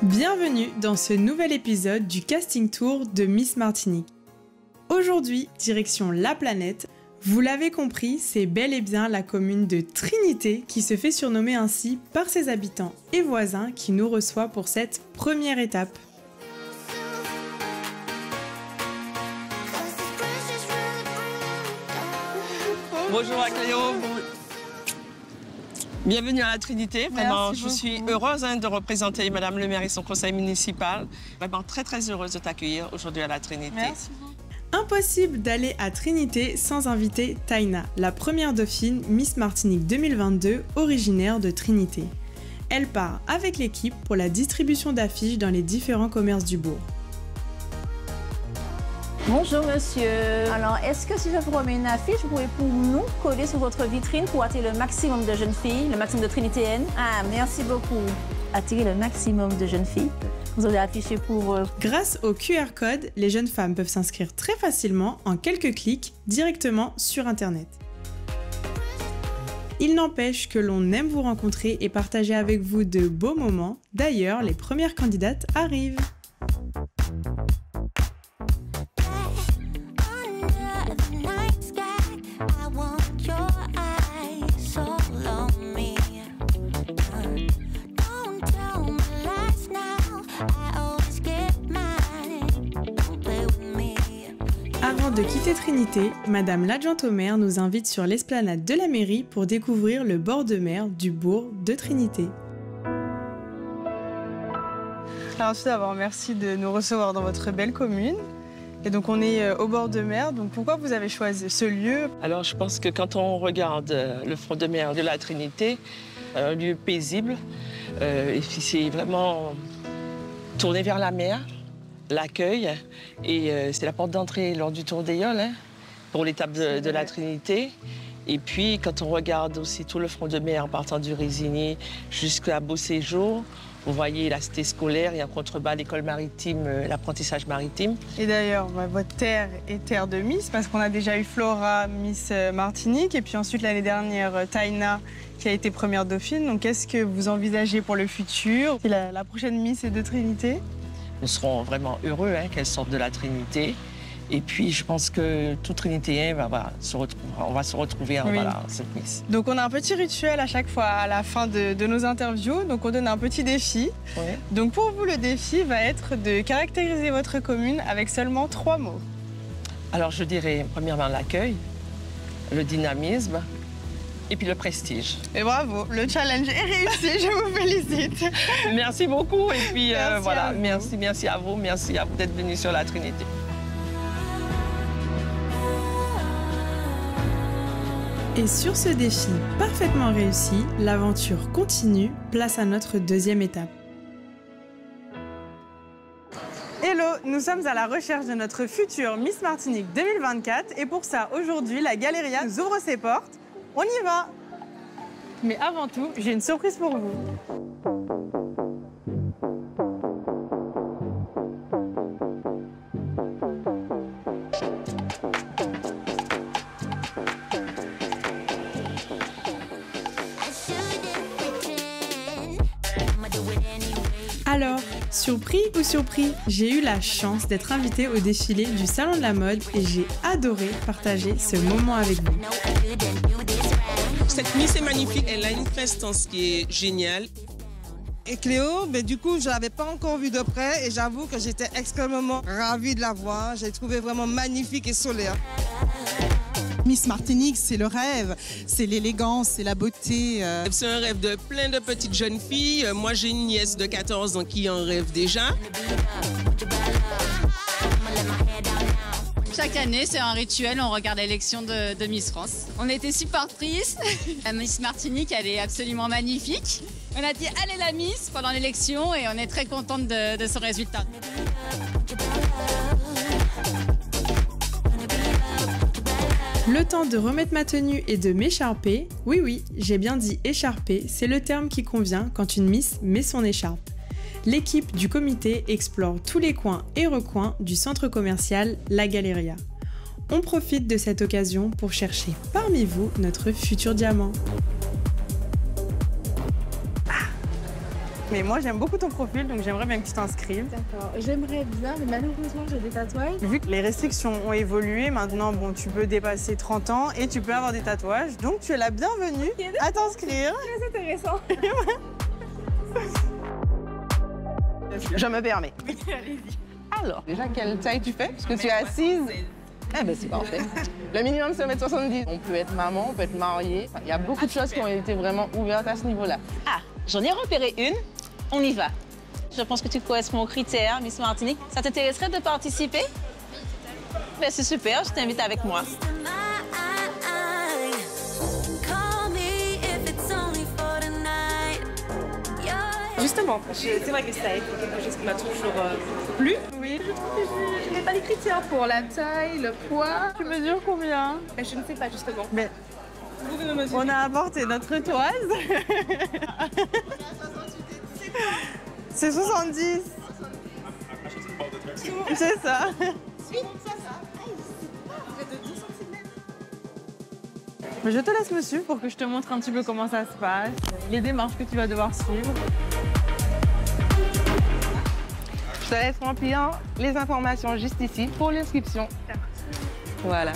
Bienvenue dans ce nouvel épisode du casting tour de Miss Martinique. Aujourd'hui, direction la planète. Vous l'avez compris, c'est bel et bien la commune de Trinité qui se fait surnommer ainsi par ses habitants et voisins qui nous reçoit pour cette première étape. Bonjour à Cléo. Bienvenue à la Trinité. Vraiment, je suis heureuse de représenter Madame le maire et son conseil municipal. Vraiment très heureuse de t'accueillir aujourd'hui à la Trinité. Merci beaucoup. Impossible d'aller à Trinité sans inviter Taina, la première dauphine Miss Martinique 2022, originaire de Trinité. Elle part avec l'équipe pour la distribution d'affiches dans les différents commerces du bourg. Bonjour monsieur. Alors, est-ce que si je vous remets une affiche, vous pouvez pour nous coller sur votre vitrine pour attirer le maximum de jeunes filles, le maximum de trinitéennes? Ah, merci beaucoup. Attirer le maximum de jeunes filles. Vous allez afficher pour... Grâce au QR code, les jeunes femmes peuvent s'inscrire très facilement, en quelques clics, directement sur Internet. Il n'empêche que l'on aime vous rencontrer et partager avec vous de beaux moments. D'ailleurs, les premières candidates arrivent. Avant de quitter Trinité, Madame l'adjointe au maire nous invite sur l'esplanade de la mairie pour découvrir le bord de mer du bourg de Trinité. Alors tout d'abord, merci de nous recevoir dans votre belle commune. Et donc on est au bord de mer, donc pourquoi vous avez choisi ce lieu? Alors je pense que quand on regarde le front de mer de la Trinité, un lieu paisible, et puis c'est vraiment tourné vers la mer, l'accueil, et c'est la porte d'entrée lors du Tour d'Aïol pour l'étape de la Trinité. Et puis quand on regarde aussi tout le front de mer en partant du Résigny jusqu'à Beauséjour, vous voyez la cité scolaire et en contrebas l'école maritime, l'apprentissage maritime. Et d'ailleurs, votre terre est terre de Miss, parce qu'on a déjà eu Flora, Miss Martinique, et puis ensuite l'année dernière, Taina, qui a été première dauphine. Donc qu'est-ce que vous envisagez pour le futur? La prochaine Miss est de Trinité. Nous serons vraiment heureux qu'elle sorte de la Trinité. Et puis, je pense que tout Trinitéen va se retrouver en cette Miss. Donc, on a un petit rituel à chaque fois, à la fin de nos interviews. Donc, on donne un petit défi. Oui. Donc, pour vous, le défi va être de caractériser votre commune avec seulement 3 mots. Alors, je dirais, premièrement, l'accueil, le dynamisme et puis le prestige. Et bravo, le challenge est réussi, je vous félicite. Merci beaucoup. Et puis, merci à vous d'être venus sur la Trinité. Et sur ce défi parfaitement réussi, l'aventure continue, place à notre deuxième étape. Hello, nous sommes à la recherche de notre future Miss Martinique 2024 et pour ça, aujourd'hui, la Galeria nous ouvre ses portes. On y va! Mais avant tout, j'ai une surprise pour vous. Alors, surpris ou surpris, j'ai eu la chance d'être invitée au défilé du Salon de la mode et j'ai adoré partager ce moment avec vous. Cette Miss est magnifique, elle a une prestance qui est géniale. Et Cléo, du coup, je ne l'avais pas encore vue de près et j'avoue que j'étais extrêmement ravie de la voir. J'ai trouvé vraiment magnifique et solaire. Miss Martinique, c'est le rêve, c'est l'élégance, c'est la beauté. C'est un rêve de plein de petites jeunes filles. Moi, j'ai une nièce de 14 ans qui en rêve déjà. Chaque année, c'est un rituel, on regarde l'élection de Miss France. On était supportrices. La Miss Martinique, elle est absolument magnifique. On a dit, allez la Miss pendant l'élection et on est très contente de son résultat. Le temps de remettre ma tenue et de m'écharper. Oui, j'ai bien dit écharper, c'est le terme qui convient quand une Miss met son écharpe. L'équipe du comité explore tous les coins et recoins du centre commercial La Galeria. On profite de cette occasion pour chercher parmi vous notre futur diamant. mais moi j'aime beaucoup ton profil, donc j'aimerais bien que tu t'inscrives. D'accord, j'aimerais bien, mais malheureusement j'ai des tatouages. Vu que les restrictions ont évolué, maintenant bon, tu peux dépasser 30 ans et tu peux avoir des tatouages, donc tu es la bienvenue à t'inscrire. Très intéressant. Je me permets. Alors, déjà, quelle taille tu fais? Parce que tu es assise. Eh ben, c'est parfait. Le minimum, c'est 1m70. On peut être maman, on peut être mariée. Il y a beaucoup de choses qui ont été vraiment ouvertes à ce niveau-là. Ah, j'en ai repéré une. On y va. Je pense que tu corresponds aux critères, Miss Martinique. Ça t'intéresserait de participer? Ben, c'est super, je t'invite avec moi. Justement, c'est vrai que ça a été quelque chose qui m'a toujours plu. Oui, je trouve que je n'ai pas les critères pour la taille, le poids. Tu mesures combien? Je ne sais pas justement. Mais on a apporté notre toise. C'est 70. C'est ça. Mais je te laisse me suivre pour que je te montre un petit peu comment ça se passe, les démarches que tu vas devoir suivre. Je te laisse remplir les informations juste ici pour l'inscription. Voilà.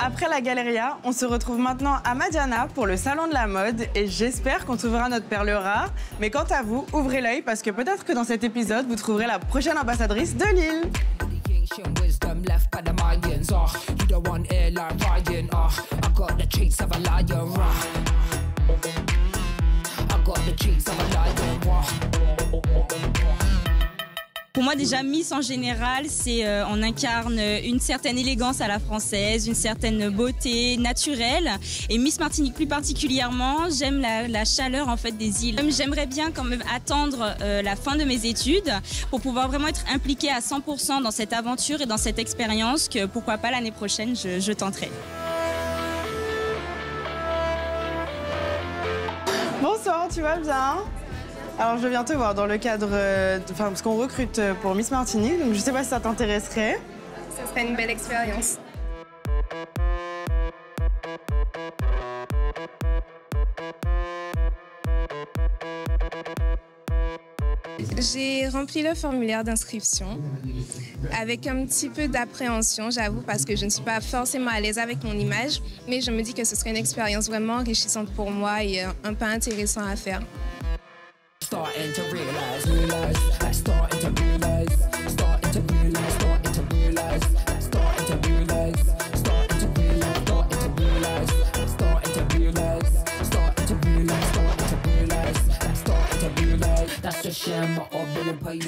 Après la Galeria, on se retrouve maintenant à Madiana pour le salon de la mode et j'espère qu'on trouvera notre perle rare. Mais quant à vous, ouvrez l'œil parce que peut-être que dans cet épisode, vous trouverez la prochaine ambassadrice de Lille. Pour moi, déjà, Miss en général, c'est on incarne une certaine élégance à la française, une certaine beauté naturelle. Et Miss Martinique plus particulièrement, j'aime la chaleur en fait des îles. J'aimerais bien quand même attendre la fin de mes études pour pouvoir vraiment être impliquée à 100% dans cette aventure et dans cette expérience que pourquoi pas l'année prochaine je tenterai. Bonsoir, tu vas bien? Alors je viens te voir dans le cadre, parce qu'on recrute pour Miss Martinique, donc je sais pas si ça t'intéresserait. Ça serait une belle expérience. J'ai rempli le formulaire d'inscription avec un petit peu d'appréhension, j'avoue, parce que je ne suis pas forcément à l'aise avec mon image, mais je me dis que ce serait une expérience vraiment enrichissante pour moi et un peu intéressant à faire.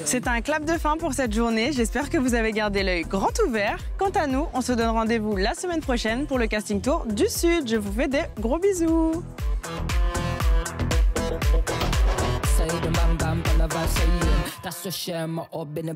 C'est un clap de fin pour cette journée. J'espère que vous avez gardé l'œil grand ouvert. Quant à nous, on se donne rendez-vous la semaine prochaine pour le casting tour du Sud. Je vous fais des gros bisous. That's a shame, I've been a